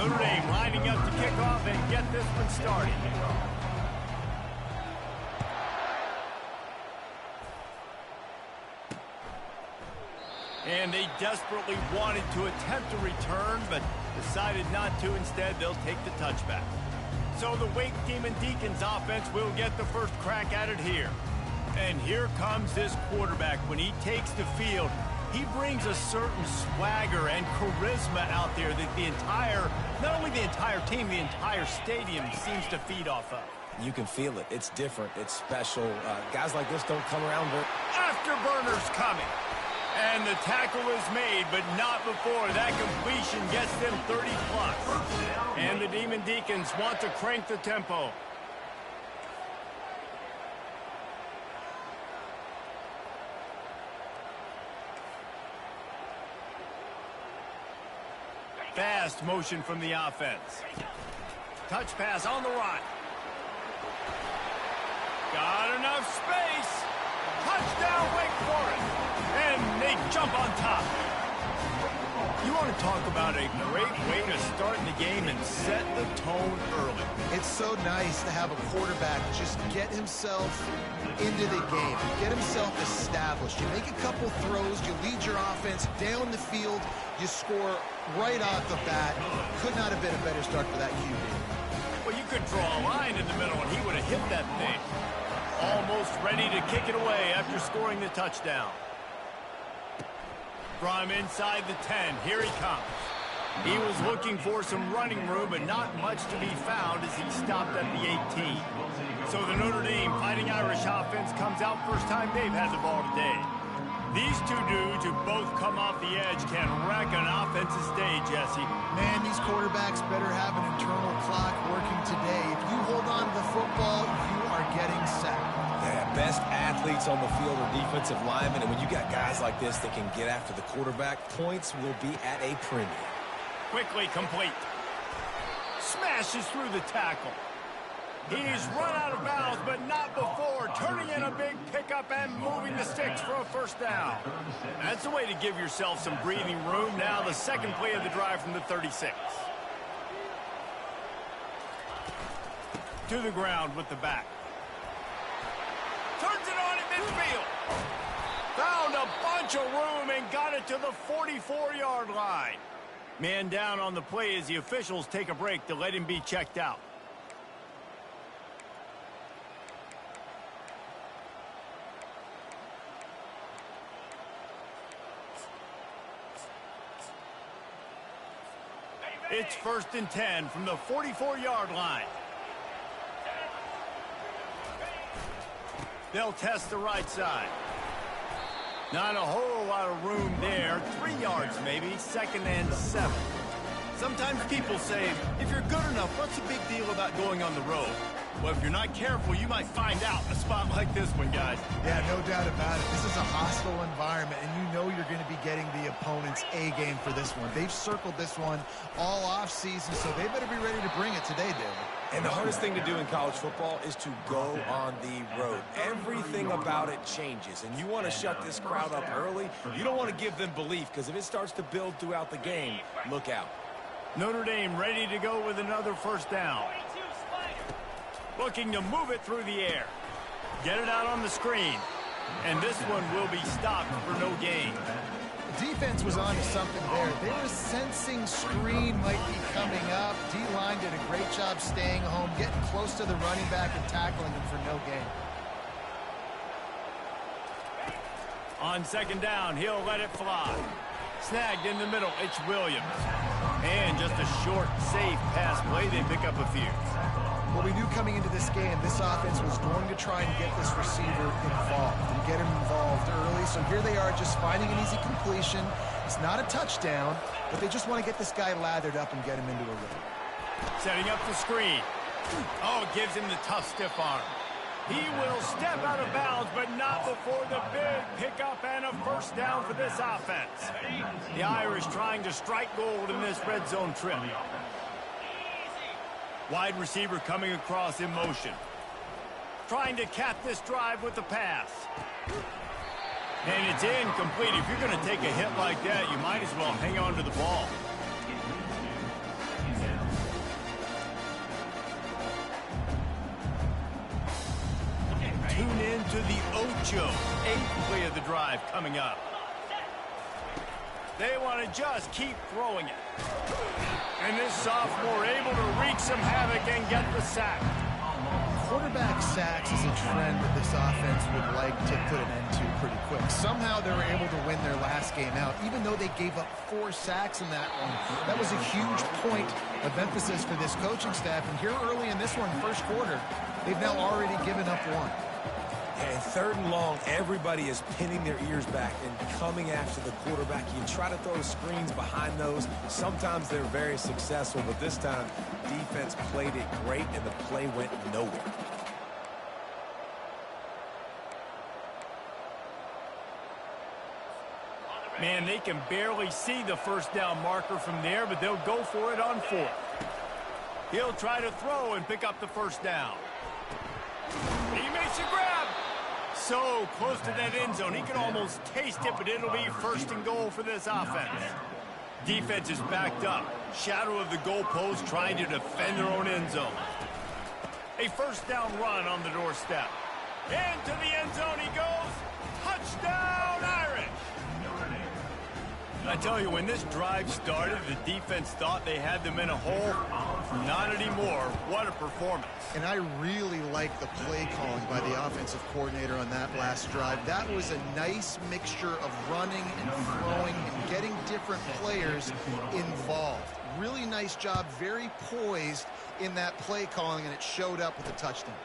Notre Dame lining up to kick off and get this one started. And they desperately wanted to attempt a return, but decided not to. Instead, they'll take the touchback. So the Wake Demon Deacons offense will get the first crack at it here. And here comes this quarterback. When he takes the field, he brings a certain swagger and charisma out there that not only the entire team, the entire stadium seems to feed off of. You can feel it. It's different. It's special. Guys like this don't come around very... Afterburners coming. And the tackle is made, but not before that completion gets them 30+. And the Demon Deacons want to crank the tempo. Fast motion from the offense. Touch pass on the run. Got enough space. Touchdown, Wake Forest. And they jump on top. You want to talk about a great way to start the game and set the tone early. It's so nice to have a quarterback just get himself into the game, get himself established. You make a couple throws, you lead your offense down the field, you score right off the bat. Could not have been a better start for that QB. Well, you could draw a line in the middle and he would have hit that thing. Almost ready to kick it away after scoring the touchdown. From inside the 10, here he comes. He was looking for some running room, but not much to be found as he stopped at the 18. So the Notre Dame Fighting Irish offense comes out first time they've had the ball today. These two dudes who both come off the edge can wreck an offensive day, Jesse. Man, these quarterbacks better have an internal clock working today. If you hold on to the football, you are getting sacked. Yeah, best athletes on the field are defensive linemen, and when you got guys like this that can get after the quarterback, points will be at a premium. Quickly complete. Smashes through the tackle. He's run out of bounds, but not before turning in a big pickup and moving the sticks for a first down. That's a way to give yourself some breathing room. Now the second play of the drive from the 36. To the ground with the back. Turns it on in midfield. Found a bunch of room and got it to the 44-yard line. Man down on the play as the officials take a break to let him be checked out. It's 1st and 10 from the 44-yard line. They'll test the right side. Not a whole lot of room there. 3 yards maybe, 2nd and 7. Sometimes people say, if you're good enough, what's the big deal about going on the road? Well, if you're not careful, you might find out in a spot like this one, guys. Yeah, no doubt about it. This is a hostile environment, and you know you're going to be getting the opponent's A game for this one. They've circled this one all offseason, so they better be ready to bring it today, David. And the hardest thing to do in college football is to go on the road. Everything about it changes, and you want to shut this crowd up early. You don't want to give them belief, because if it starts to build throughout the game, look out. Notre Dame ready to go with another first down. Looking to move it through the air. Get it out on the screen. And this one will be stopped for no gain. Defense was on to something there. They were sensing screen might be coming up. D-line did a great job staying home, getting close to the running back and tackling him for no gain. On 2nd down, he'll let it fly. Snagged in the middle, it's Williams. And just a short, safe pass play, they pick up a few. Well, we knew coming into this game, this offense was going to try and get this receiver involved and get him involved early. So here they are just finding an easy completion. It's not a touchdown, but they just want to get this guy lathered up and get him into a rhythm. Setting up the screen. Oh, it gives him the tough, stiff arm. He will step out of bounds, but not before the big pickup and a first down for this offense. The Irish trying to strike gold in this red zone trip. Wide receiver coming across in motion. Trying to cap this drive with the pass. And it's incomplete. If you're going to take a hit like that, you might as well hang on to the ball. to the Ocho. 8th play of the drive coming up. They want to just keep throwing it. And this sophomore able to wreak some havoc and get the sack. Quarterback sacks is a trend that this offense would like to put an end to pretty quick. Somehow they were able to win their last game out, even though they gave up 4 sacks in that one. That was a huge point of emphasis for this coaching staff. And here early in this one, first quarter, they've now already given up 1. And 3rd and long, everybody is pinning their ears back and coming after the quarterback. You try to throw screens behind those. Sometimes they're very successful, but this time, defense played it great, and the play went nowhere. Man, they can barely see the first down marker from there, but they'll go for it on 4th. He'll try to throw and pick up the first down. He makes a grab. So close to that end zone. He can almost taste it, but it'll be 1st and goal for this offense. Defense is backed up. Shadow of the goalpost trying to defend their own end zone. A 1st down run on the doorstep. Into the end zone he goes. Touchdown, Irish! I tell you, when this drive started, the defense thought they had them in a hole. Not anymore. What a performance. And I really like the play calling by the offensive coordinator on that last drive. That was a nice mixture of running and throwing and getting different players involved. Really nice job, very poised in that play calling, and it showed up with a touchdown.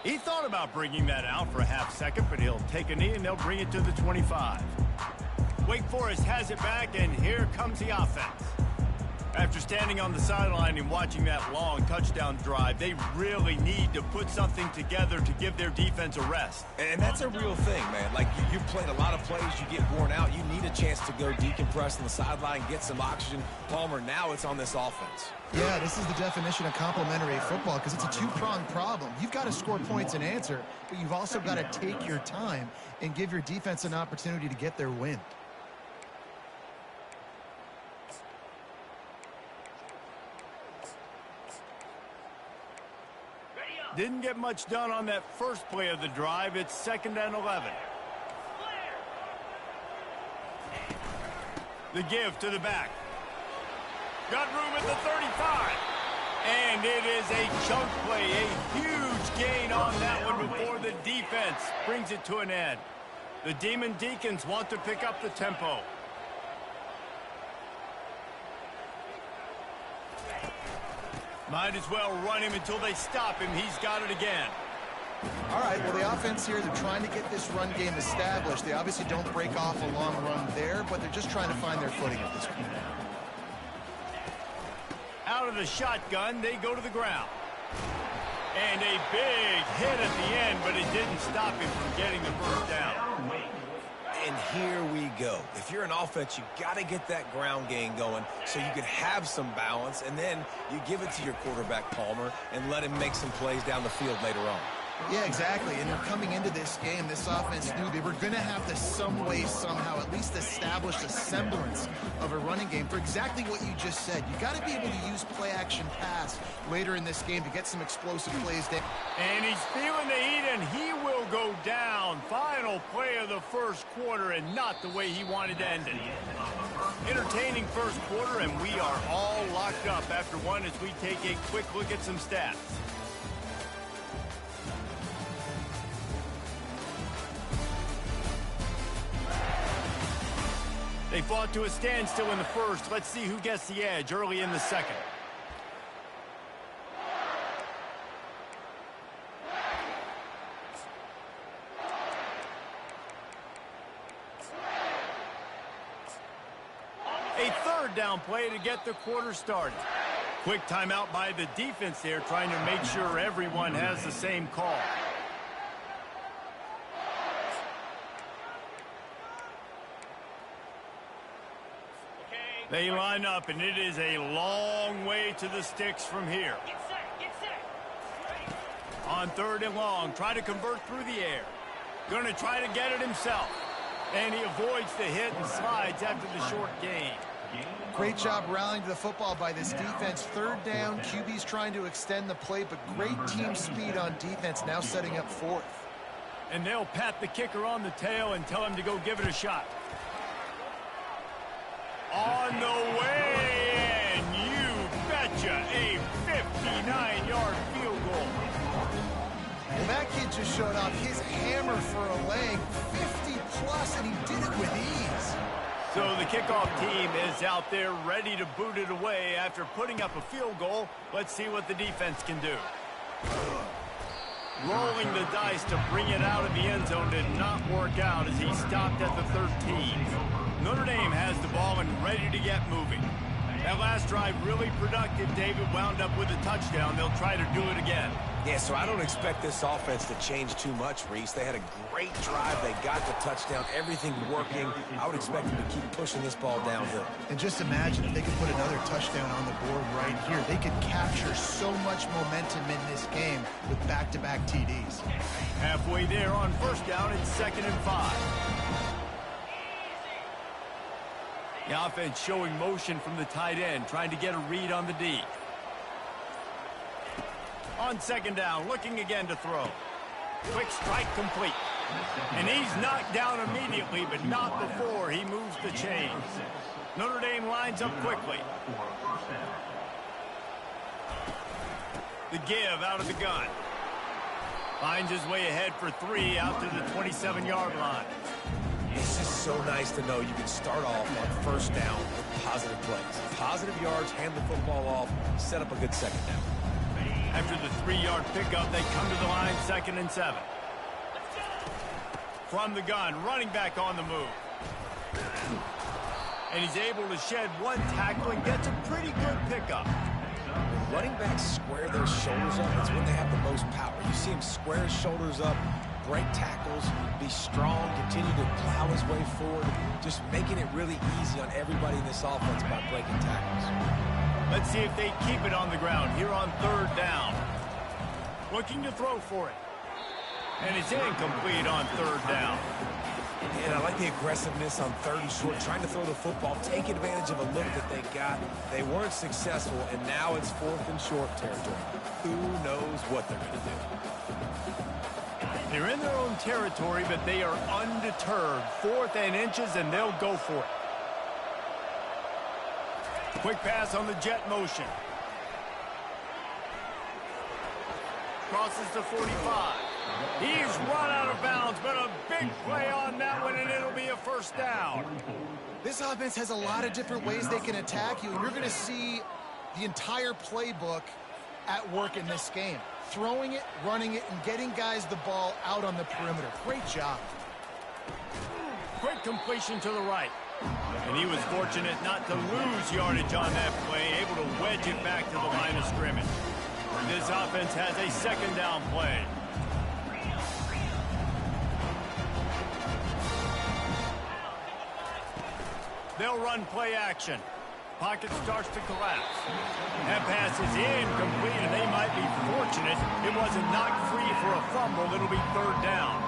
He thought about bringing that out for a half second, but he'll take a knee and they'll bring it to the 25. Wake Forest has it back, and here comes the offense. After standing on the sideline and watching that long touchdown drive, they really need to put something together to give their defense a rest. And that's a real thing, man. Like, you've played a lot of plays, you get worn out. You need a chance to go decompress on the sideline, get some oxygen. Palmer, now it's on this offense. Yeah, this is the definition of complementary football because it's a two-pronged problem. You've got to score points and answer, but you've also got to take your time and give your defense an opportunity to get their win. Didn't get much done on that first play of the drive. It's 2nd and 11. The give to the back. Got room at the 35. And it is a chunk play, a huge gain on that one before the defense brings it to an end. The Demon Deacons want to pick up the tempo. Might as well run him until they stop him. He's got it again. All right, well, the offense here, they're trying to get this run game established. They obviously don't break off a long run there, but they're just trying to find their footing at this point. Out of the shotgun, they go to the ground. And a big hit at the end, but it didn't stop him from getting the first down. And here we go. If you're an offense, you got to get that ground game going so you can have some balance, and then you give it to your quarterback, Palmer, and let him make some plays down the field later on. Yeah, exactly. And coming into this game, this offense knew they were going to have to some way, somehow, at least establish a semblance of a running game for exactly what you just said. You got to be able to use play-action pass later in this game to get some explosive plays down. And he's feeling the heat, and he will go down. Final play of the first quarter, and not the way he wanted to end it. Entertaining first quarter, and we are all locked up after one as we take a quick look at some stats. They fought to a standstill in the first. Let's see who gets the edge early in the second. A 3rd down play to get the quarter started. Quick timeout by the defense there, trying to make sure everyone has the same call. They line up, and it is a long way to the sticks from here. Get set. On 3rd and long, try to convert through the air. Going to try to get it himself. And he avoids the hit and slides after the short gain. Great job rallying to the football by this defense. 3rd down, QB's trying to extend the play, but great team speed on defense, now setting up 4th. And they'll pat the kicker on the tail and tell him to go give it a shot. On the way, and you betcha, a 59-yard field goal. Well, that kid just showed off his hammer for a leg, 50-plus, and he did it with ease. So the kickoff team is out there ready to boot it away after putting up a field goal. Let's see what the defense can do. Rolling the dice to bring it out of the end zone did not work out as he stopped at the 13. Notre Dame has the ball and ready to get moving. That last drive really productive. David wound up with a touchdown. They'll try to do it again. Yeah, so I don't expect this offense to change too much, Reese. They had a great drive. They got the touchdown. Everything working. I would expect them to keep pushing this ball downhill. And just imagine if they could put another touchdown on the board right here. They could capture so much momentum in this game with back-to-back TDs. Halfway there on first down, it's 2nd and 5. The offense showing motion from the tight end, trying to get a read on the D. On 2nd down, looking again to throw. Quick strike complete. And he's knocked down immediately, but not before he moves the chains. Notre Dame lines up quickly. The give out of the gun. Finds his way ahead for 3 out to the 27-yard line. It's just so nice to know you can start off on first down with positive plays. Positive yards, hand the football off, set up a good second down. After the 3-yard pickup, they come to the line, 2nd and 7. From the gun, running back on the move. And he's able to shed one tackle and gets a pretty good pickup. When running backs square their shoulders up, it's when they have the most power. You see him square his shoulders up, break tackles, be strong, continue to plow his way forward, just making it really easy on everybody in this offense by breaking tackles. Let's see if they keep it on the ground here on 3rd down. Looking to throw for it. And it's incomplete on 3rd down. And I like the aggressiveness on 3rd and short, trying to throw the football, taking advantage of a look that they got. They weren't successful, and now it's 4th and short territory. Who knows what they're going to do? They're in their own territory, but they are undeterred. 4th and inches, and they'll go for it. Quick pass on the jet motion. Crosses the 45. He's run out of bounds, but a big play on that one, and it'll be a 1st down. This offense has a lot of different ways they can attack you, and you're going to see the entire playbook at work in this game. Throwing it, running it, and getting guys the ball out on the perimeter. Great job. Quick completion to the right. And he was fortunate not to lose yardage on that play, able to wedge it back to the line of scrimmage. This offense has a 2nd down play. They'll run play action. Pocket starts to collapse. That pass is incomplete, and they might be fortunate it wasn't knocked free for a fumble. It'll be 3rd down.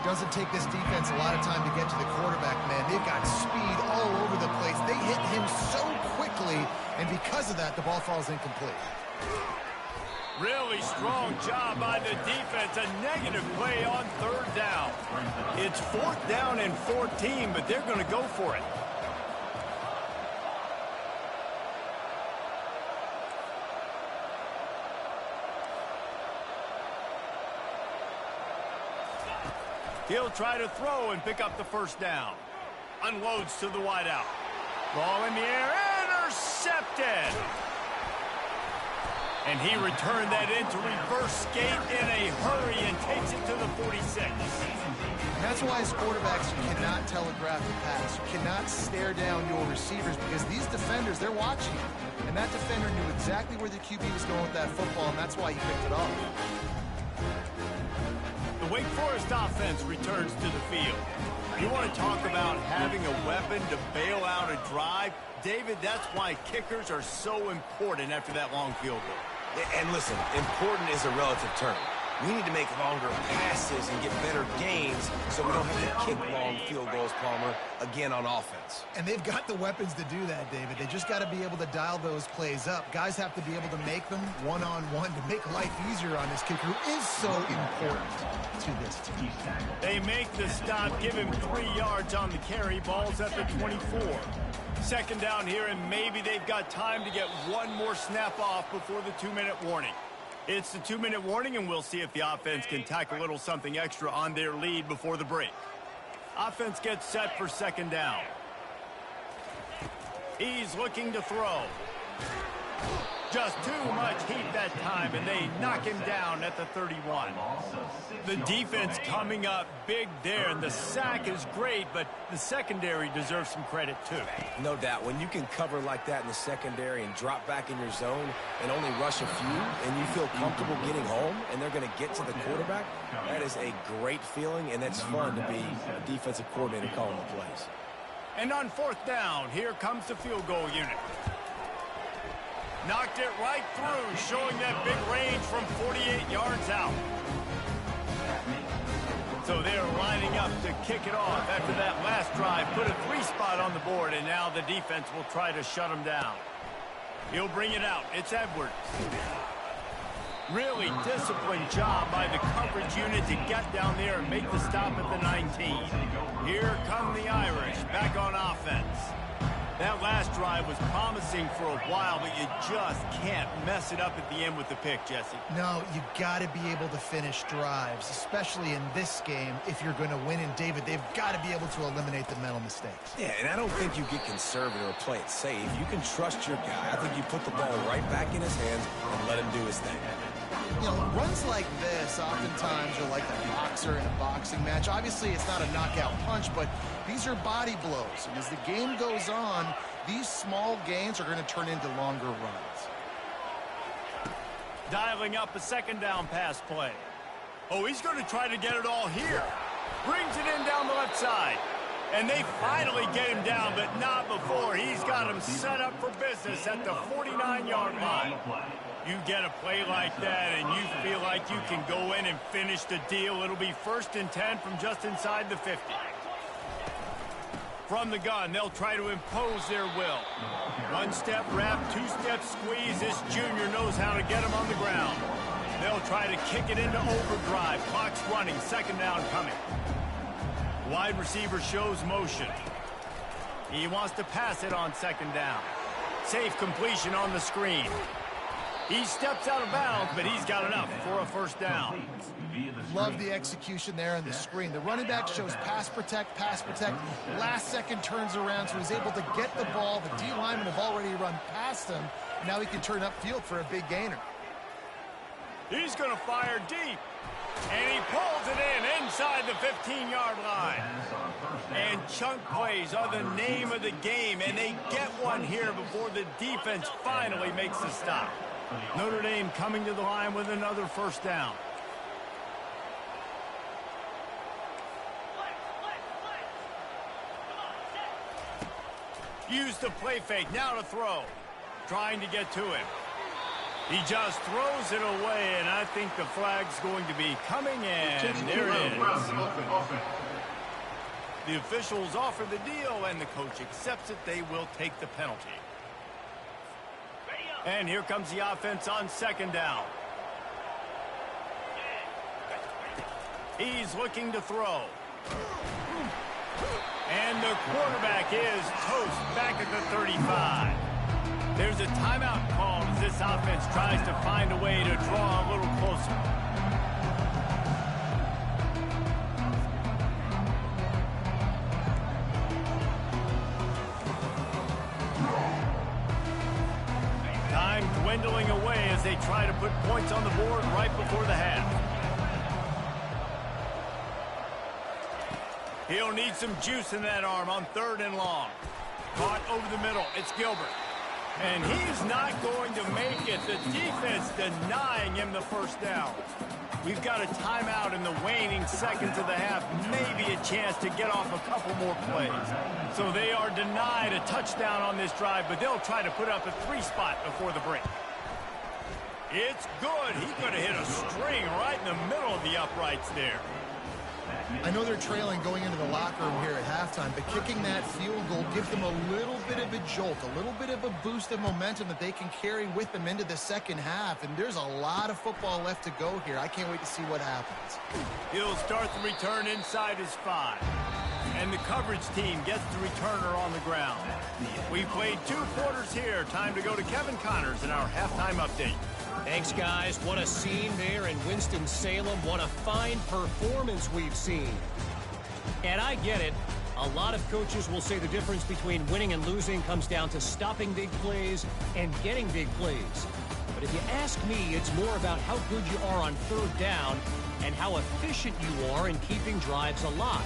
Doesn't take this defense a lot of time to get to the quarterback, man. They've got speed all over the place. They hit him so quickly, and because of that, the ball falls incomplete. Really strong job by the defense. A negative play on 3rd down. It's 4th down and 14, but they're going to go for it. He'll try to throw and pick up the 1st down. Unloads to the wideout. Ball in the air, intercepted. And he returned that into reverse skate in a hurry and takes it to the 46. That's why as quarterbacks, you cannot telegraph the pass. You cannot stare down your receivers because these defenders, they're watching you. And that defender knew exactly where the QB was going with that football, and that's why he picked it off. The Wake Forest offense returns to the field. You want to talk about having a weapon to bail out a drive? David, that's why kickers are so important after that long field goal. And listen, important is a relative term. We need to make longer passes and get better gains so we don't have to kick long field goals, Palmer, again on offense. And they've got the weapons to do that, David. They just got to be able to dial those plays up. Guys have to be able to make them one-on-one to make life easier on this kicker, who is so important to this team. They make the stop, give him 3 yards on the carry. Ball's at the 24. Second down here, and maybe they've got time to get one more snap off before the 2-minute warning. It's the 2-minute warning, and we'll see if the offense can tack a little something extra on their lead before the break. Offense gets set for second down. He's looking to throw. Just too much heat that time, and they knock him down at the 31. The defense coming up big there, and the sack is great, but the secondary deserves some credit too. No doubt. When you can cover like that in the secondary and drop back in your zone and only rush a few, and you feel comfortable getting home, and they're going to get to the quarterback, that is a great feeling, and it's fun to be a defensive coordinator calling the plays. And on fourth down, here comes the field goal unit. Knocked it right through, showing that big range from 48 yards out. So they're lining up to kick it off after that last drive. Put a 3 spot on the board, and now the defense will try to shut them down. He'll bring it out. It's Edwards. Really disciplined job by the coverage unit to get down there and make the stop at the 19. Here come the Irish back on offense. That last drive was promising for a while, but you just can't mess it up at the end with the pick, Jesse. No, you got to be able to finish drives, especially in this game if you're going to win. And, David, they've got to be able to eliminate the mental mistakes. Yeah, and I don't think you get conservative or play it safe. You can trust your guy. I think you put the ball right back in his hands and let him do his thing. You know, runs like this oftentimes are like a boxer in a boxing match. Obviously, it's not a knockout punch, but these are body blows. And as the game goes on, these small gains are going to turn into longer runs. Dialing up a second down pass play. Oh, he's going to try to get it all here. Brings it in down the left side. And they finally get him down, but not before. He's got him set up for business at the 49-yard line. You get a play like that, and you feel like you can go in and finish the deal. It'll be 1st and 10 from just inside the 50. From the gun, they'll try to impose their will. 1-step wrap, 2-step squeeze. This junior knows how to get him on the ground. They'll try to kick it into overdrive. Clock's running, second down coming. Wide receiver shows motion. He wants to pass it on second down. Safe completion on the screen. He steps out of bounds, but he's got enough for a first down. Love the execution there on the screen. The running back shows pass protect, pass protect. Last second turns around, so he's able to get the ball. The D linemen have already run past him. Now he can turn upfield for a big gainer. He's going to fire deep. And he pulls it in inside the 15-yard line. And chunk plays are the name of the game, and they get one here before the defense finally makes the stop. Notre Dame coming to the line with another first down. Use the play fake, now to throw. Trying to get to him. He just throws it away, and I think the flag's going to be coming in. There it is. The officials offer the deal, and the coach accepts it. They will take the penalty. And here comes the offense on second down. He's looking to throw. And the quarterback is toast back at the 35. There's a timeout called as this offense tries to find a way to draw a little closer. Time dwindling away as they try to put points on the board right before the half. He'll need some juice in that arm on 3rd and long. Caught over the middle. It's Gilbert. And he's not going to make it. The defense denying him the first down. We've got a timeout in the waning seconds of the half. Maybe a chance to get off a couple more plays. So they are denied a touchdown on this drive, but they'll try to put up a 3 spot before the break. It's good. He could have hit a string right in the middle of the uprights there. I know they're trailing going into the locker room here at halftime, but kicking that field goal gives them a little bit of a jolt, a little bit of a boost of momentum that they can carry with them into the second half. And there's a lot of football left to go here. I can't wait to see what happens. He'll start the return inside his 5. And the coverage team gets the returner on the ground. We played 2 quarters here. Time to go to Kevin Connors in our halftime update. Thanks, guys. What a scene there in Winston-Salem. What a fine performance we've seen. And I get it. A lot of coaches will say the difference between winning and losing comes down to stopping big plays and getting big plays. But if you ask me, it's more about how good you are on third down and how efficient you are in keeping drives alive.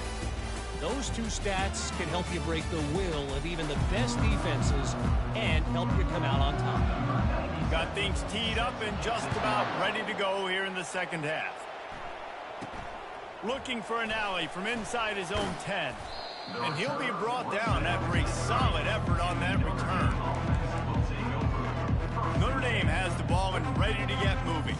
Those 2 stats can help you break the will of even the best defenses and help you come out on top. Got things teed up and just about ready to go here in the second half. Looking for an alley from inside his own 10. And he'll be brought down after a solid effort on that return. Notre Dame has the ball and ready to get moving.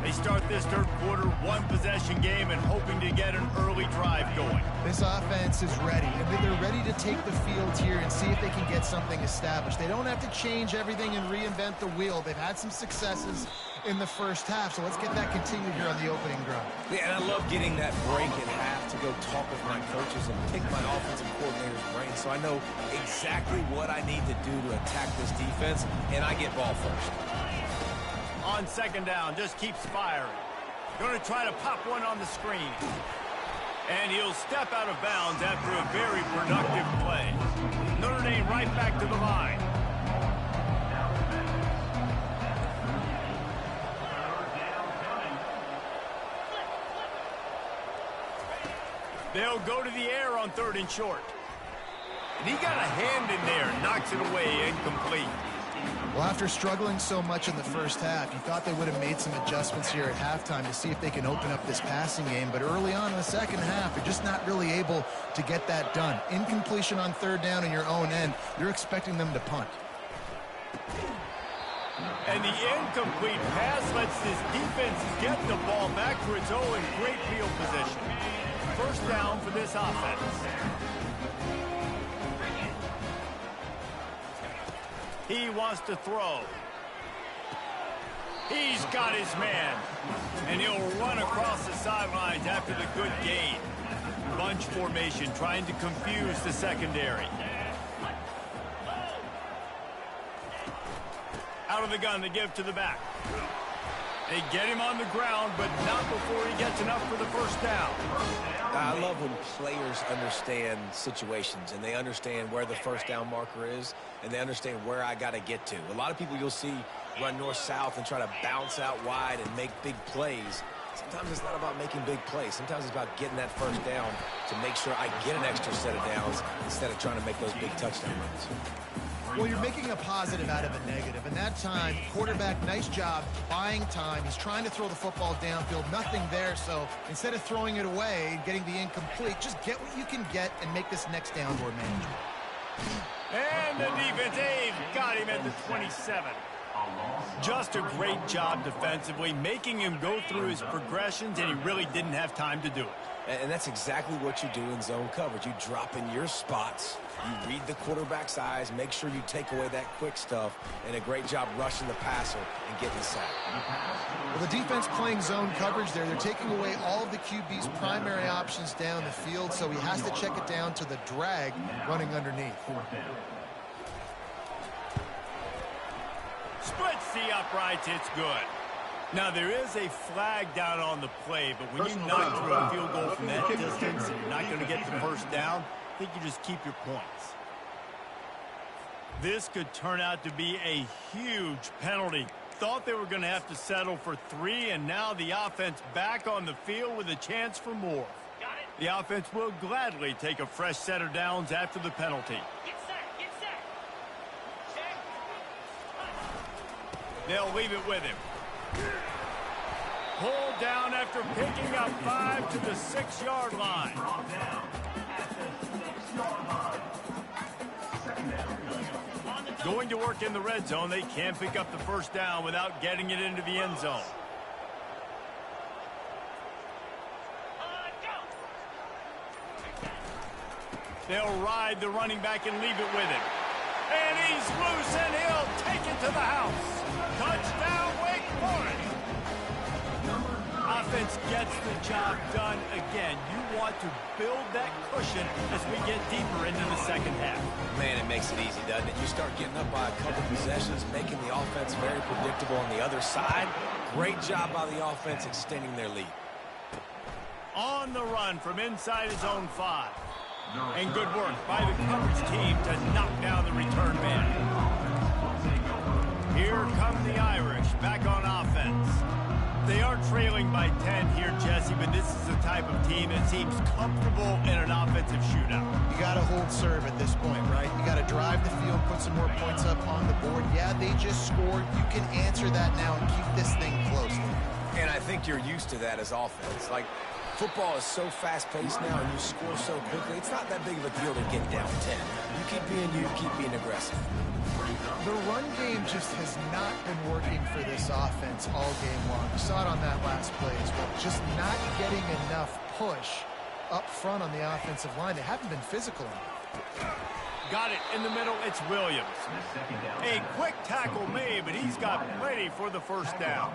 They start this third quarter 1-possession game and hoping to get an early drive going. This offense is ready, and they're ready to take the field here and see if they can get something established. They don't have to change everything and reinvent the wheel. They've had some successes in the first half, so let's get that continued here on the opening drive. Yeah, and I love getting that break at half to go talk with my coaches and pick my offensive coordinator's brain so I know exactly what I need to do to attack this defense, and I get ball first. On second down, just keeps firing. Going to try to pop one on the screen. And he'll step out of bounds after a very productive play. Notre Dame right back to the line. They'll go to the air on 3rd and short. And he got a hand in there, knocks it away, incomplete. Well, after struggling so much in the first half, you thought they would have made some adjustments here at halftime to see if they can open up this passing game. But early on in the second half, they're just not really able to get that done. Incompletion on 3rd down in your own end, you're expecting them to punt. And the incomplete pass lets this defense get the ball back to its own great field position. First down for this offense. He wants to throw. He's got his man. And he'll run across the sidelines after the good gain. Bunch formation trying to confuse the secondary. Out of the gun to give to the back. They get him on the ground, but not before he gets enough for the first down. I love when players understand situations and they understand where the first down marker is and they understand where I got to get to. A lot of people you'll see run north-south and try to bounce out wide and make big plays. Sometimes it's not about making big plays. Sometimes it's about getting that first down to make sure I get an extra set of downs instead of trying to make those big touchdown runs. Well, you're making a positive out of a negative. And that time, quarterback, nice job buying time. He's trying to throw the football downfield. Nothing there. So instead of throwing it away and getting the incomplete, just get what you can get and make this next down more manageable. And the defense, they've got him at the 27. Just a great job defensively, making him go through his progressions, and he really didn't have time to do it. And that's exactly what you do in zone coverage. You drop in your spots, you read the quarterback's eyes, make sure you take away that quick stuff, and a great job rushing the passer and getting the sack. Well, the defense playing zone coverage there. They're taking away all of the QB's primary options down the field, so he has to check it down to the drag running underneath. Splits the uprights, it's good. Now, there is a flag down on the play, but when you knock through a field goal from that distance and you're not going to get the first down, I think you just keep your points. This could turn out to be a huge penalty. Thought they were going to have to settle for 3, and now the offense back on the field with a chance for more. The offense will gladly take a fresh set of downs after the penalty. They'll leave it with him. Pulled down after picking up 5 to the 6-yard line. Going to work in the red zone. They can't pick up the first down without getting it into the end zone. They'll ride the running back and leave it with him. And he's loose, and he'll take it to the house. Touchdown, Wake Forest. Offense gets the job done again. You want to build that cushion as we get deeper into the second half. Man, it makes it easy, doesn't it? You start getting up by a couple possessions, making the offense very predictable on the other side. Great job by the offense extending their lead. On the run from inside his own 5. And good work by the coverage team to knock down the return man. Here come the Irish back on offense. They are trailing by 10 here, Jesse, but this is the type of team that seems comfortable in an offensive shootout. You got to hold serve at this point, right? You got to drive the field, put some more points up on the board. Yeah, they just scored. You can answer that now and keep this thing close. And I think you're used to that as offense. Like, football is so fast-paced now and you score so quickly, it's not that big of a deal to get down 10. You keep being aggressive. The run game just has not been working for this offense all game long. You saw it on that last play as well. Just not getting enough push up front on the offensive line. They haven't been physical enough. Got it in the middle. It's Williams. A quick tackle made, but he's got plenty for the first down.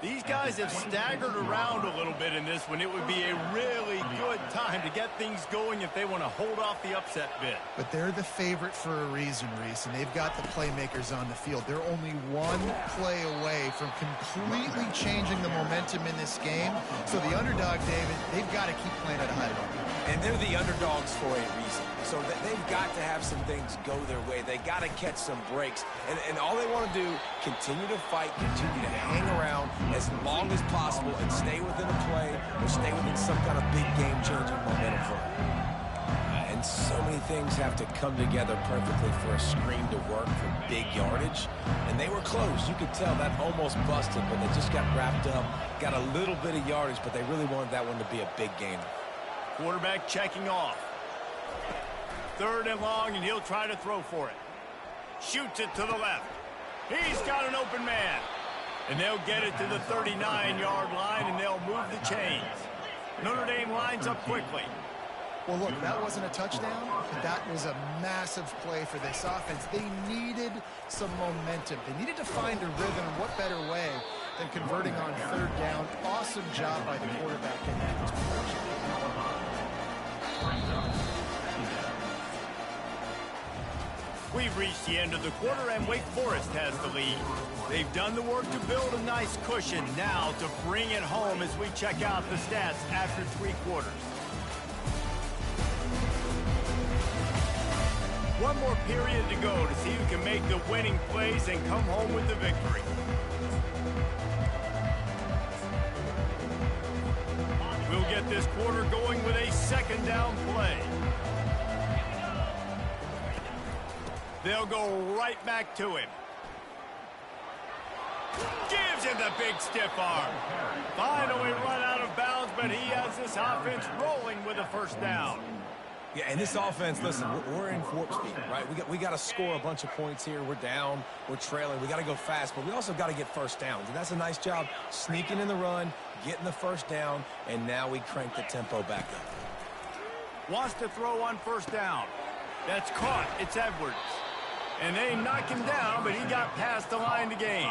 These guys have staggered around a little bit in this one. It would be a really good time to get things going if they want to hold off the upset bid. But they're the favorite for a reason, Reese, and they've got the playmakers on the field. They're only one play away from completely changing the momentum in this game. So the underdog, David, they've got to keep playing at a high level. And they're the underdogs for a reason. So they've got to have some things go their way. They got to catch some breaks. And all they want to do, continue to fight, continue to hang around as long as possible and stay within a play or stay within some kind of big game-changing momentum for them. And so many things have to come together perfectly for a screen to work for big yardage. And they were close. You could tell that almost busted, but they just got wrapped up, got a little bit of yardage, but they really wanted that one to be a big game. Quarterback checking off. 3rd and long, and he'll try to throw for it. Shoots it to the left. He's got an open man. And they'll get it to the 39-yard line, and they'll move the chains. Notre Dame lines up quickly. Well, look, that wasn't a touchdown, but that was a massive play for this offense. They needed some momentum. They needed to find a rhythm, and what better way than converting on 3rd down. Awesome job by the quarterback in that situation. We've reached the end of the quarter, and Wake Forest has the lead. They've done the work to build a nice cushion. Now to bring it home as we check out the stats after 3 quarters. One more period to go to see who can make the winning plays and come home with the victory. We'll get this quarter going with a 2nd down play. They'll go right back to him. Gives him the big stiff arm. Finally run out of bounds, but he has this offense rolling with a 1st down. Yeah, and this offense, listen, we're in warp speed, right? We got to score a bunch of points here. We're down, we're trailing. We got to go fast, but we also got to get 1st downs. And that's a nice job sneaking in the run, getting the 1st down, and now we crank the tempo back up. Wants to throw on 1st down. That's caught. It's Edwards. And they knock him down, but he got past the line to gain.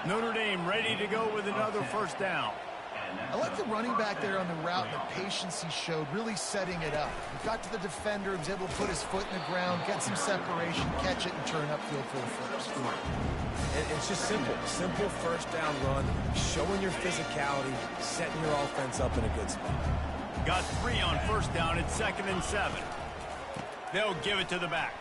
Notre Dame ready to go with another 1st down. I like the running back there on the route and the patience he showed, really setting it up. He got to the defender, he was able to put his foot in the ground, get some separation, catch it, and turn upfield for the 1st. And it's just simple. Simple 1st down run, showing your physicality, setting your offense up in a good spot. Got 3 on 1st down. It's 2nd and 7. They'll give it to the back.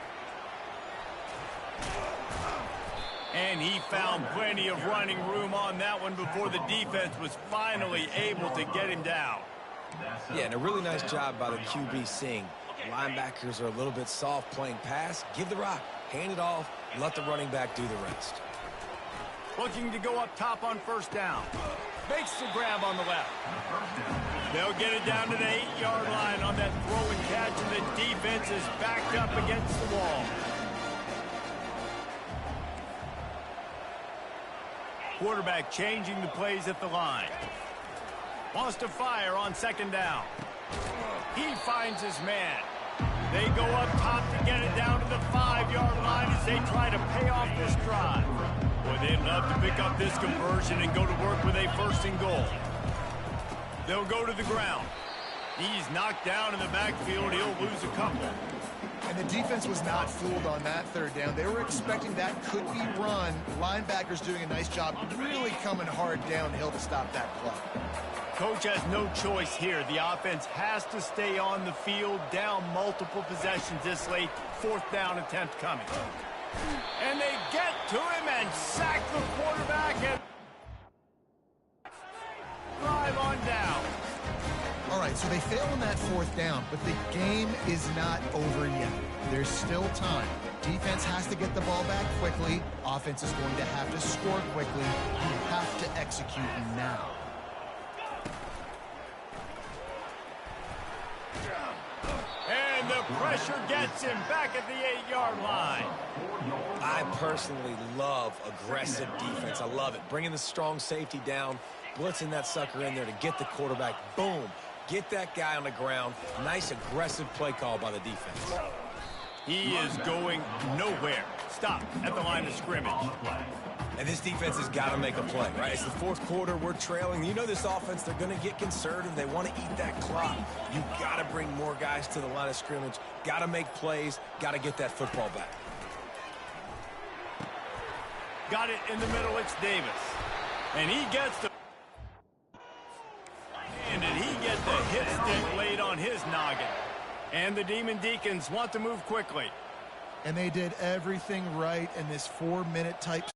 And he found plenty of running room on that one before the defense was finally able to get him down. Yeah, and a really nice job by the QB seeing. Linebackers are a little bit soft playing pass. Give the rock, hand it off, and let the running back do the rest. Looking to go up top on 1st down. Makes the grab on the left. They'll get it down to the 8-yard line on that throw and catch, and the defense is backed up against the wall. quarterback changing the plays at the line. Wants to fire on second down. He finds his man. They go up top to get it down to the 5-yard line as they try to pay off this drive. Boy, they'd love to pick up this conversion and go to work with a 1st and goal. They'll go to the ground. He's knocked down in the backfield. He'll lose a couple. And the defense was not fooled on that 3rd down. They were expecting that could be run. Linebackers doing a nice job really coming hard downhill to stop that play. Coach has no choice here. The offense has to stay on the field, down multiple possessions this late. 4th down attempt coming. And they get to him and sack the quarterback and drive on down. All right, so they fail on that 4th down, but the game is not over yet. There's still time. Defense has to get the ball back quickly. Offense is going to have to score quickly. You have to execute now. And the pressure gets him back at the 8-yard line. I personally love aggressive defense. I love it. Bringing the strong safety down, blitzing that sucker in there to get the quarterback. Boom. Get that guy on the ground. Nice aggressive play call by the defense. He is going nowhere. Stop at the line of scrimmage. And this defense has got to make a play, right? It's the 4th quarter. We're trailing. You know this offense, they're going to get conservative. They want to eat that clock. You got to bring more guys to the line of scrimmage. Got to make plays. Got to get that football back. Got it in the middle. It's Davis. And he gets the... And did he get the hit stick laid on his noggin? And the Demon Deacons want to move quickly. And they did everything right in this 4-minute type